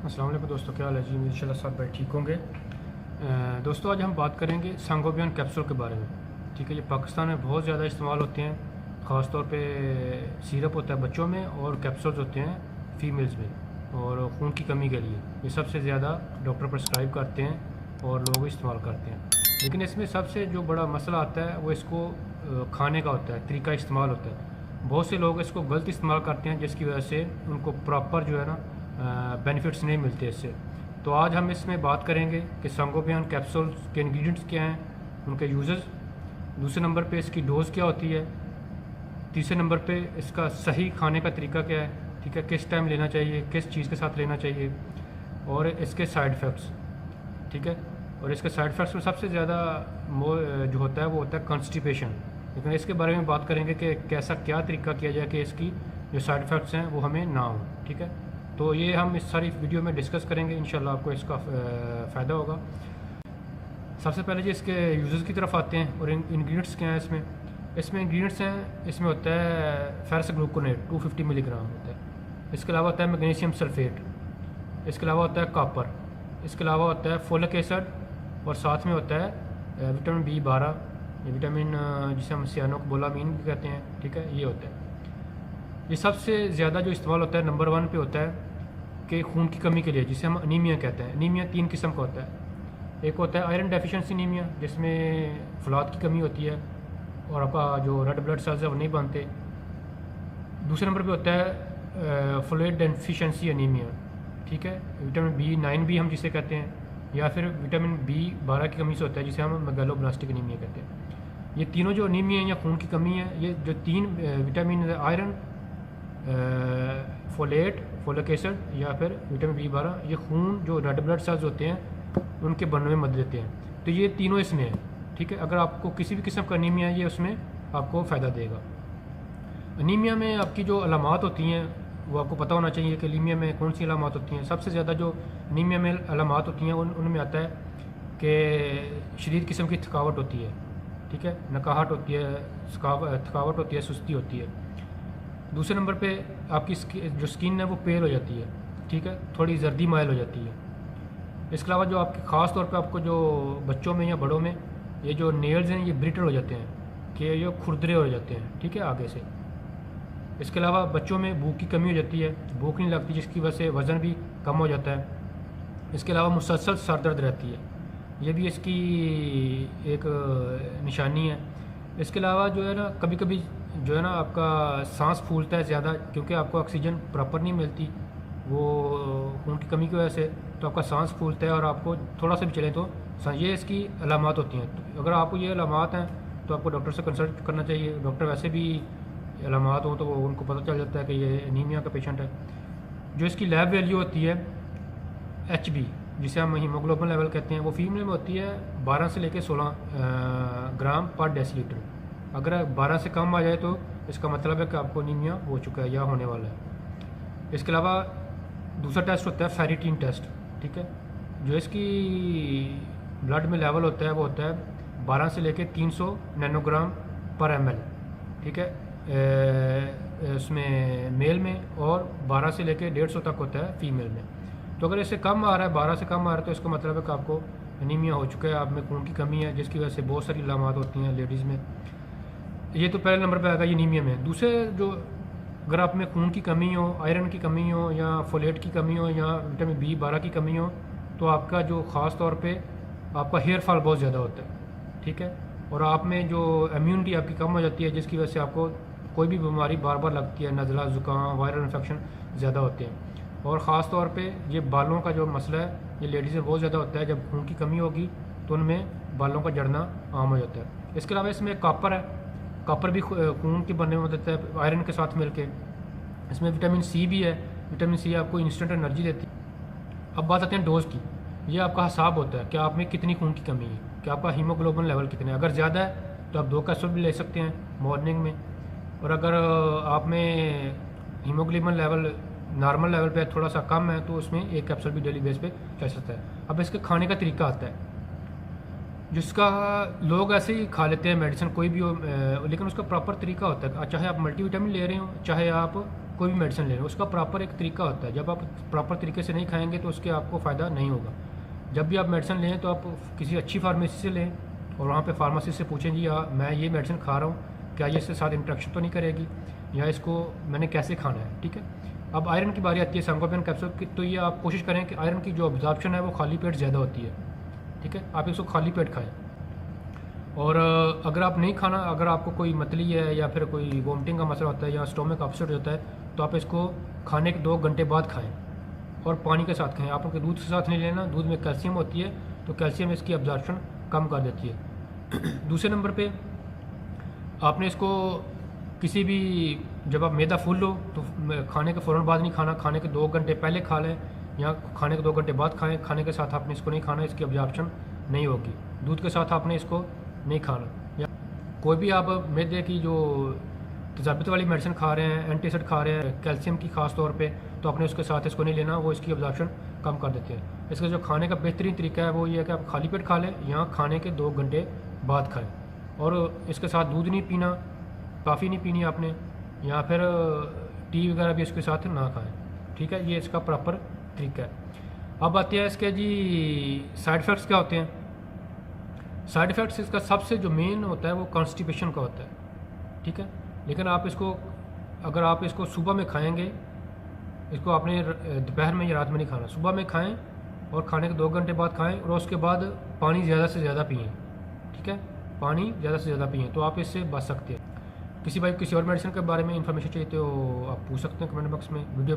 अस्सलाम वालेकुम दोस्तों, क्या हाल है जी। इंशाल्लाह सब भाई ठीक होंगे। दोस्तों आज हम बात करेंगे संगोबियन कैप्सूल के बारे में। ठीक है, ये पाकिस्तान में बहुत ज़्यादा इस्तेमाल होते हैं। ख़ास तौर पे सिरप होता है बच्चों में और कैप्सूल्स होते हैं फ़ीमेल्स में, और खून की कमी के लिए ये सबसे ज़्यादा डॉक्टर प्रेस्क्राइब करते हैं और लोग इस्तेमाल करते हैं। लेकिन इसमें सबसे जो बड़ा मसला आता है वो इसको खाने का होता है, तरीका इस्तेमाल होता है। बहुत से लोग इसको गलत इस्तेमाल करते हैं, जिसकी वजह से उनको प्रॉपर जो है ना बेनिफिट्स नहीं मिलते इससे। तो आज हम इसमें बात करेंगे कि संगोबियन कैप्सूल्स के इंग्रेडिएंट्स क्या हैं, उनके यूजेस, दूसरे नंबर पे इसकी डोज़ क्या होती है, तीसरे नंबर पे इसका सही खाने का तरीका क्या है, ठीक है, किस टाइम लेना चाहिए, किस चीज़ के साथ लेना चाहिए, और इसके साइड इफ़ेक्ट्स। ठीक है, और इसके साइड इफ़ेक्ट्स में सबसे ज़्यादा जो होता है वो होता है कॉन्स्टिपेशन। लेकिन इसके बारे में बात करेंगे कि कैसा क्या तरीका किया जाए कि इसकी जो साइड इफ़ेक्ट्स हैं वो हमें ना हो। ठीक है, तो ये हम इस सारी वीडियो में डिस्कस करेंगे, इंशाल्लाह आपको इसका फ़ायदा होगा। सबसे पहले जी इसके यूज़र्स की तरफ आते हैं और इंग्रेडिएंट्स क्या हैं इसमें। इसमें इंग्रेडिएंट्स हैं, इसमें होता है फेरस ग्लूकोनेट 250 मिलीग्राम होता है। इसके अलावा होता है मैग्नीशियम सल्फेट, इसके अलावा होता है कॉपर, इसके अलावा होता है फोलिक एसिड, और साथ में होता है विटामिन B12, ये विटामिन जिसे हम सियानोकोबालामीन भी कहते हैं। ठीक है, ये होता है। ये सबसे ज़्यादा जो इस्तेमाल होता है नंबर 1 पे होता है कि खून की कमी के लिए, जिसे हम अनीमिया कहते हैं। अनीमिया 3 किस्म का होता है। एक होता है आयरन डेफिशिएंसी अनीमिया, जिसमें फलाद की कमी होती है और आपका जो रेड ब्लड सेल्स है वो नहीं बनते। दूसरे नंबर पे होता है फोलेट डेफिशिएंसी अनीमिया। ठीक है, विटामिन B9 भी हम जिसे कहते हैं, या फिर विटामिन B12 की कमी से होता है, जिसे हम मेगालोब्लास्टिक अनीमिया कहते हैं। ये तीनों जो अनीमिया या खून की कमी है, ये जो तीन vitamin iron, folate, folic acid या फिर विटामिन B12, ये खून जो रेड ब्लड सेल्स होते हैं उनके बनने में मदद देते हैं। तो ये तीनों इसमें है। ठीक है, अगर आपको किसी भी किस्म का अनीमिया है, ये उसमें आपको फ़ायदा देगा। अनीमिया में आपकी जो अलामात होती हैं वो आपको पता होना चाहिए कि अनीमिया में कौन सी अलामात होती हैं। सबसे ज़्यादा जो अनीमिया में अलामात होती हैं उनमें आता है कि शदीद किस्म की थकावट होती है। ठीक है, नकाहट होती है, थकावट होती है, सुस्ती होती है। दूसरे नंबर पे आपकी जो स्किन है वो पेल हो जाती है। ठीक है, थोड़ी जर्दी माइल हो जाती है। इसके अलावा जो आपके ख़ास तौर पे आपको जो बच्चों में या बड़ों में ये जो नेल्स हैं ये ब्रिटल हो जाते हैं, कि ये खुरदरे हो जाते हैं। ठीक है, आगे से। इसके अलावा बच्चों में भूख की कमी हो जाती है, भूख नहीं लगती, जिसकी वजह से वज़न भी कम हो जाता है। इसके अलावा मुसलसल सर दर्द रहती है, ये भी इसकी एक निशानी है। इसके अलावा जो है ना कभी कभी जो है ना आपका सांस फूलता है ज़्यादा, क्योंकि आपको ऑक्सीजन प्रॉपर नहीं मिलती वो खून की कमी की वजह से, तो आपका सांस फूलता है और आपको थोड़ा सा भी चले तो ये इसकी अलामात होती हैं। तो अगर आपको ये अलामात हैं तो आपको डॉक्टर से कंसल्ट करना चाहिए। डॉक्टर वैसे भी अलामात हो तो वो उनको पता चल जाता है कि ये एनीमिया का पेशेंट है। जो इसकी लैब वैल्यू होती है HB, जिसे हम हीमोग्लोबिन लेवल कहते हैं, वो फीमेल में होती है 12 से लेकर 16 ग्राम पर डेसीलीटर। अगर 12 से कम आ जाए तो इसका मतलब है कि आपको अनीमिया हो चुका है या होने वाला है। इसके अलावा दूसरा टेस्ट होता है फेरिटीन टेस्ट। ठीक है, जो इसकी ब्लड में लेवल होता है वो होता है 12 से लेकर 300 नैनोग्राम पर ml। ठीक है, उसमें मेल में, और 12 से लेकर 150 तक होता है फीमेल में। तो अगर इससे कम आ रहा है, 12 से कम आ रहा है, तो इसका मतलब है कि आपको अनीमिया हो चुका है, आप में खून की कमी है, जिसकी वजह से बहुत सारी अलामात होती हैं लेडीज़ में। ये तो पहले नंबर पे आएगा ये अनीमिया में। दूसरे जो अगर आप में खून की कमी हो, आयरन की कमी हो, या फोलेट की कमी हो, या विटामिन B12 की कमी हो, तो आपका जो ख़ास तौर पे आपका हेयर फॉल बहुत ज़्यादा होता है। ठीक है, और आप में जो इम्यूनिटी आपकी कम हो जाती है, जिसकी वजह से आपको कोई भी बीमारी बार बार लगती है, नज़ला, ज़ुकाम, वायरल इन्फेक्शन ज़्यादा होते हैं। और ख़ास तौर पे ये बालों का जो मसला है ये लेडीज़ में बहुत ज़्यादा होता है। जब खून की कमी होगी तो उनमें बालों का झड़ना आम हो जाता है। इसके अलावा इसमें कॉपर है, कॉपर भी खून के बनने में मदद देता है आयरन के साथ मिलके। इसमें विटामिन C भी है, विटामिन C आपको इंस्टेंट एनर्जी देती है। अब बात आते हैं डोज़ की। ये आपका हिसाब होता है कि आप में कितनी खून की कमी है, कि आपका हीमोग्लोबिन लेवल कितने है। अगर ज़्यादा है तो आप 2 कैप्सूल भी ले सकते हैं मॉर्निंग में, और अगर आप में हीमोग्लोबिन लेवल नॉर्मल लेवल पे थोड़ा सा कम है तो उसमें 1 कैप्सूल भी डेली बेस पे चल सकता है। अब इसके खाने का तरीका आता है, जिसका लोग ऐसे ही खा लेते हैं मेडिसिन कोई भी हो, लेकिन उसका प्रॉपर तरीका होता है। चाहे आप मल्टीविटामिन ले रहे हो, चाहे आप कोई भी मेडिसिन ले रहे हो उसका प्रॉपर एक तरीका होता है। जब आप प्रॉपर तरीके से नहीं खाएंगे तो उसके आपको फ़ायदा नहीं होगा। जब भी आप मेडिसिन लें तो आप किसी अच्छी फार्मेसी से लें और वहाँ पे फार्मासिस्ट से पूछें जी मैं ये मेडिसिन खा रहा हूँ, क्या ये इसके साथ इंटरेक्शन तो नहीं करेगी, या इसको मैंने कैसे खाना है, ठीक है। अब आयरन की बारी आती है संगोबियन कैप्सूल की, तो ये आप कोशिश करें कि आयरन की जो अब्जॉर्प्शन है वो खाली पेट ज़्यादा होती है, ठीक है। आप इसको खाली पेट खाएँ। और अगर आप नहीं खाना, अगर आपको कोई मतली है या फिर कोई वोमिटिंग का मसला होता है या स्टोमक अपसेट होता है, तो आप इसको खाने के 2 घंटे बाद खाएं और पानी के साथ खाएं। आपको दूध के साथ नहीं लेना, दूध में कैल्शियम होती है, तो कैल्शियम इसकी अब्जॉर्प्शन कम कर देती है। दूसरे नंबर पे आपने इसको किसी भी, जब आप मैदा फूल लो तो खाने के फ़ौरन बाद नहीं खाना, खाने के 2 घंटे पहले खा लें या खाने के 2 घंटे बाद खाएं। खाने के साथ आपने इसको नहीं खाना, इसकी अब्जॉर्प्शन नहीं होगी। दूध के साथ आपने इसको नहीं खाना। या कोई भी आप मैदे की जो तजाबियत वाली मेडिसिन खा रहे हैं, एंटीसाइड खा रहे हैं कैल्शियम की खास तौर पे, तो आपने उसके साथ इसको नहीं लेना, वो इसकी अब्जॉर्प्शन कम कर देते हैं। इसका जो खाने का बेहतरीन तरीका है वो ये है कि आप खाली पेट खा लें या खाने के 2 घंटे बाद खाएं। और इसके साथ दूध नहीं पीना, कॉफ़ी नहीं पीनी आपने, या फिर टी वगैरह भी इसके साथ ना खाएं, ठीक है। ये इसका प्रॉपर तरीका है। अब आते हैं इसके जी साइड इफ़ेक्ट्स क्या होते हैं। साइड इफ़ेक्ट्स इसका सबसे जो मेन होता है वो कॉन्स्टिपेशन का होता है, ठीक है। लेकिन आप इसको, अगर आप इसको सुबह में खाएंगे, इसको आपने दोपहर में या रात में नहीं खाना, सुबह में खाएं और खाने के 2 घंटे बाद खाएं और उसके बाद पानी ज़्यादा से ज़्यादा पिएं, ठीक है। पानी ज़्यादा से ज़्यादा पिएं तो आप इससे बच सकते हैं। किसी भाई किसी और मेडिसिन के बारे में इंफॉर्मेशन चाहिए तो आप पूछ सकते हैं कमेंट बॉक्स में। वीडियो